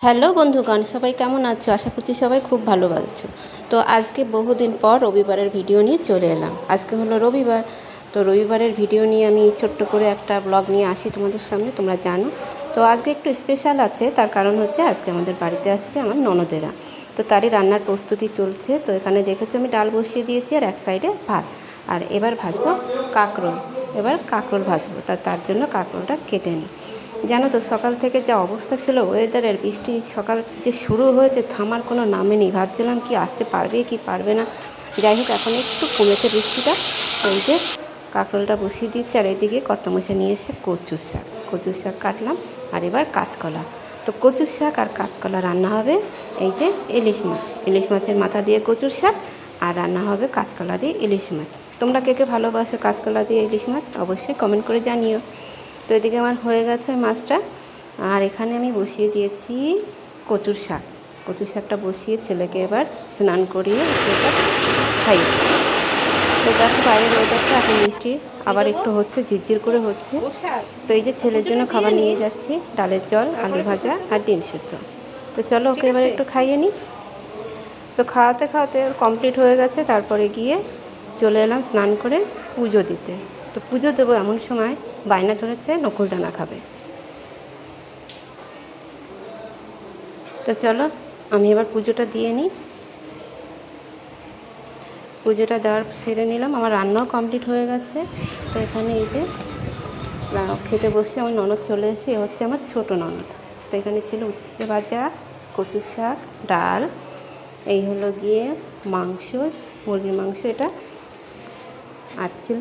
Hello বন্ধুগণ, সবাই কেমন আছো? আশা করছি সবাই খুব ভালো আছো। তো আজকে বহুদিন পর রবিবারের ভিডিও নিয়ে চলে এলাম। আজকে হলো রবিবার, তো রবিবারের ভিডিও নিয়ে আমি ছোট্ট করে একটা ব্লগ নিয়ে আসি তোমাদের সামনে, তোমরা জানো। তো আজকে একটু স্পেশাল আছে, তার কারণ হচ্ছে আজকে আমাদের বাড়িতে আসছে আমার ননদেরা। তো তারই রান্নার প্রস্তুতি চলছে। তো এখানে দেখেছো আমি ডাল বসিয়ে দিয়েছি আর এক সাইডে ভাত। আর এবার ভাজবো কাঁকরোল। এবার কাঁকরোল ভাজবো, তার জন্য কাঁকরোলটা কেটে নিই। জানো তো সকাল থেকে যা অবস্থা ছিল ওয়েদারের, বৃষ্টি সকাল যে শুরু হয়েছে থামার কোনো নামে নেই। ভাবছিলাম কি আসতে পারবে কি পারবে না। যাই হোক এখন একটু কমেছে বৃষ্টিটা। এই যে কাঁকরোলটা বসিয়ে দিচ্ছি আর এদিকে কর্তামশাই নিয়ে এসে কচুর শাক কাটলাম। আর এবার কাঁচকলা। তো কচুর শাক আর কাঁচকলা রান্না হবে। এই যে ইলিশ মাছের মাথা দিয়ে কচুর শাক, আর রান্না হবে কাঁচকলা দিয়ে ইলিশ মাছ। তোমরা কে কে ভালোবাসো কাঁচকলা দিয়ে ইলিশ মাছ অবশ্যই কমেন্ট করে জানিও। তো এদিকে আমার হয়ে গেছে মাছটা। আর এখানে আমি বসিয়ে দিয়েছি কচুর শাকটা বসিয়ে ছেলেকে এবার স্নান করিয়ে এটা খাই। তো দেখো বাইরের ওয়েদারটা এখন মিষ্টি আবার একটু হচ্ছে, ঝিরঝির করে হচ্ছে। তো এই যে ছেলের জন্য খাবার নিয়ে যাচ্ছি, ডালের জল, আলু ভাজা আর ডিম সেদ্ধ। তো চলো ওকে এবার একটু খাইয়ে নিই। তো খাওয়াতে খাওয়াতে কমপ্লিট হয়ে গেছে, তারপরে গিয়ে চলে এলাম স্নান করে পুজো দিতে। তো পুজো দেবো এমন সময় বায়না ধরেছে নকুলদানা খাবে। তো চলো আমি এবার পুজোটা দিয়ে নিই। পুজোটা দেওয়ার সেরে নিলাম, আমার রান্নাও কমপ্লিট হয়ে গেছে। তো এখানে এই যে খেতে বসে আমার ননদ চলে এসে, এ হচ্ছে আমার ছোট ননদ। তো এখানে ছিল উচ্ছে ভাজা, কচুর শাক, ডাল, এই হলো গিয়ে মাংস, মুরগির মাংস এটা, আর ছিল